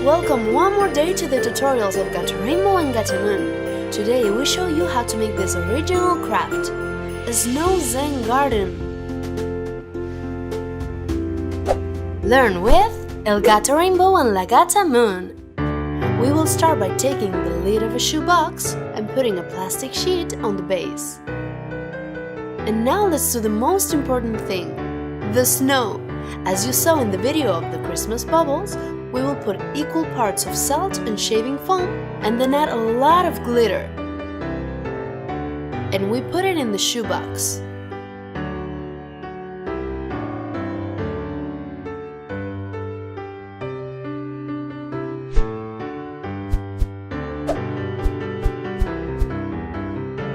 Welcome one more day to the tutorials of Gato Rainbow and Gata Moon. Today we show you how to make this original craft, a snow ZEN garden. Learn with El Gato Rainbow and La Gata Moon. We will start by taking the lid of a shoebox and putting a plastic sheet on the base. And now let's do the most important thing, the snow. As you saw in the video of the Christmas bubbles, we will put equal parts of salt and shaving foam and then add a lot of glitter. And we put it in the shoebox.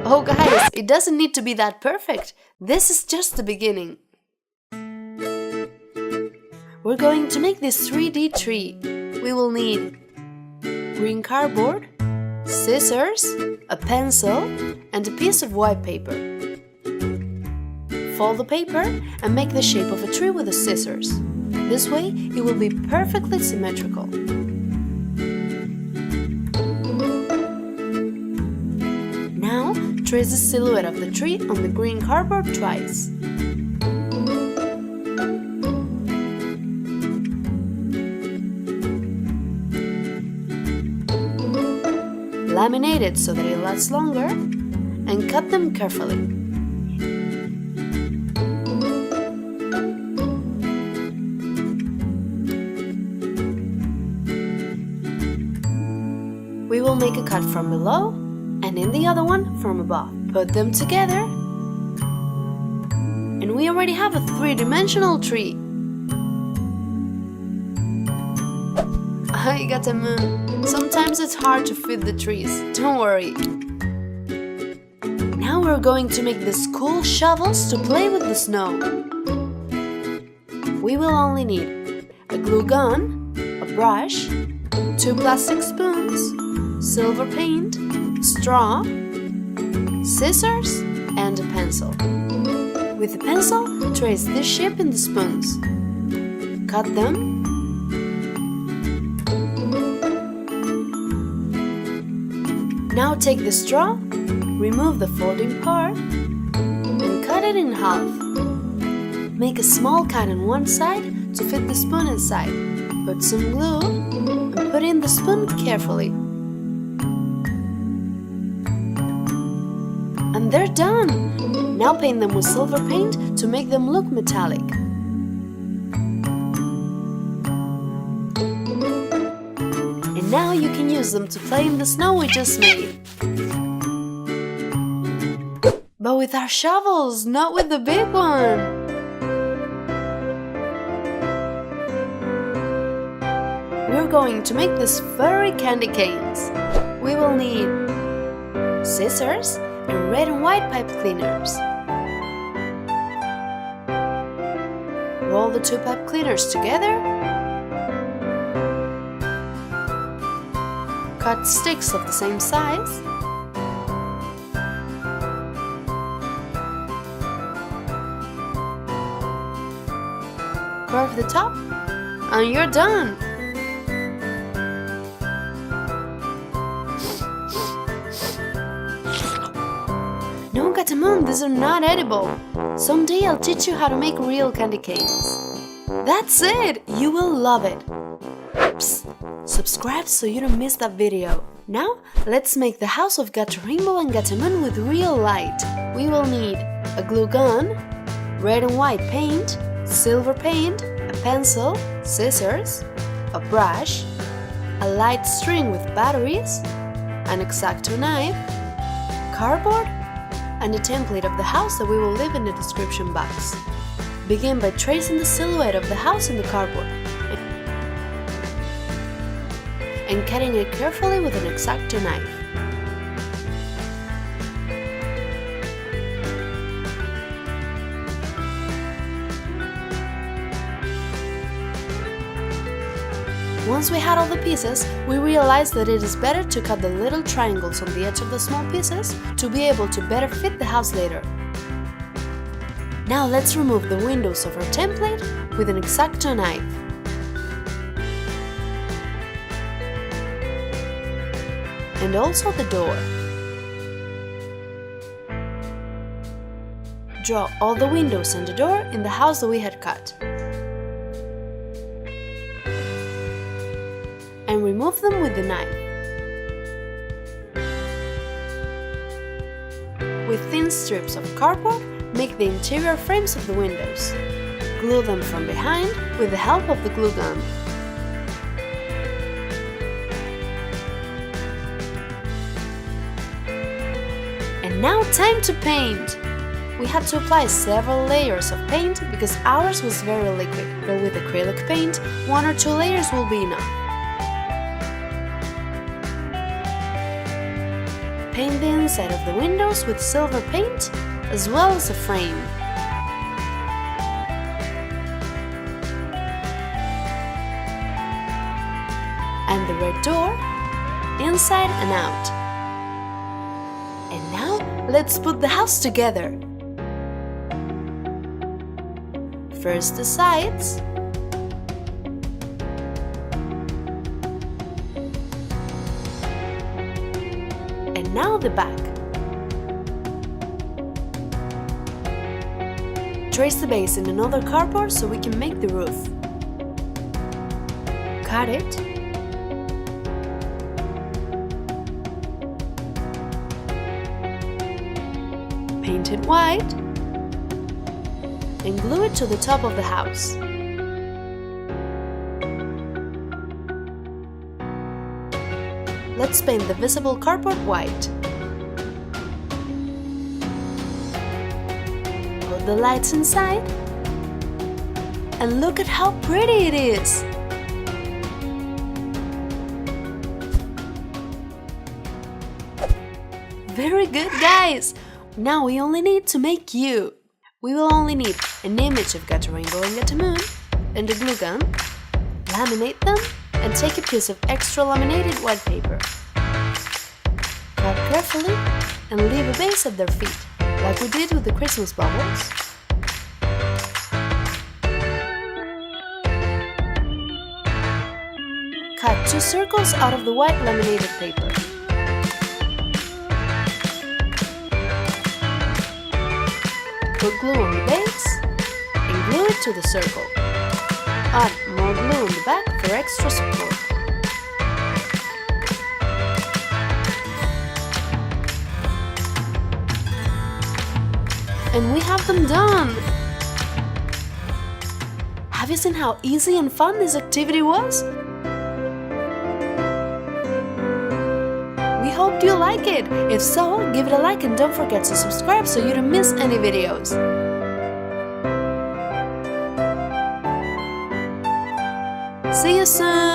Oh guys, it doesn't need to be that perfect. This is just the beginning. We're going to make this 3D tree. We will need green cardboard, scissors, a pencil, and a piece of white paper. Fold the paper and make the shape of a tree with the scissors. This way, it will be perfectly symmetrical. Now, trace the silhouette of the tree on the green cardboard twice. Laminate it so that it lasts longer, and cut them carefully. We will make a cut from below, and in the other one from above. Put them together, and we already have a three-dimensional tree. Hi, Gata Moon. Sometimes it's hard to fit the trees, don't worry. Now we're going to make these cool shovels to play with the snow. We will only need a glue gun, a brush, 2 plastic spoons, silver paint, straw, scissors, and a pencil. With the pencil, trace this shape in the spoons. Cut them. Now take the straw, remove the folding part, and cut it in half. Make a small cut on one side to fit the spoon inside. Put some glue and put in the spoon carefully. And they're done! Now paint them with silver paint to make them look metallic. And now you can use them to play in the snow we just made. But with our shovels, not with the big one! We're going to make these furry candy canes. We will need scissors and red and white pipe cleaners. Roll the 2 pipe cleaners together. Cut sticks of the same size. Curve the top, and you're done! No, Gata Moon, these are not edible. Someday I'll teach you how to make real candy canes. That's it! You will love it! Psst. Subscribe so you don't miss that video. Now, let's make the house of Gato Rainbow and Gata Moon with real light. We will need a glue gun, red and white paint, silver paint, a pencil, scissors, a brush, a light string with batteries, an X-Acto knife, cardboard, and a template of the house that we will leave in the description box. Begin by tracing the silhouette of the house in the cardboard and cutting it carefully with an X-Acto knife. Once we had all the pieces, we realized that it is better to cut the little triangles on the edge of the small pieces to be able to better fit the house later. Now let's remove the windows of our template with an X-Acto knife. and also the door. Draw all the windows and the door in the house that we had cut. And remove them with the knife. With thin strips of cardboard, make the interior frames of the windows. Glue them from behind with the help of the glue gun. And now time to paint! We had to apply several layers of paint because ours was very liquid, but with acrylic paint, 1 or 2 layers will be enough. Paint the inside of the windows with silver paint, as well as the frame. And the red door, inside and out. And now, let's put the house together. First the sides, and now the back. Trace the base in another cardboard so we can make the roof. Cut it. Paint it white. And glue it to the top of the house. Let's paint the visible cardboard white. Put the lights inside. And look at how pretty it is! Very good, guys! Now we only need to make you. We will only need an image of Gato Rainbow and Gata Moon and a glue gun, laminate them, and take a piece of extra laminated white paper. Cut carefully and leave a base at their feet, like we did with the Christmas bubbles. Cut 2 circles out of the white laminated paper. Put glue on the base and glue it to the circle. Add more glue on the back for extra support. And we have them done! Have you seen how easy and fun this activity was? We hope you like it! If so, give it a like and don't forget to subscribe so you don't miss any videos. See you soon!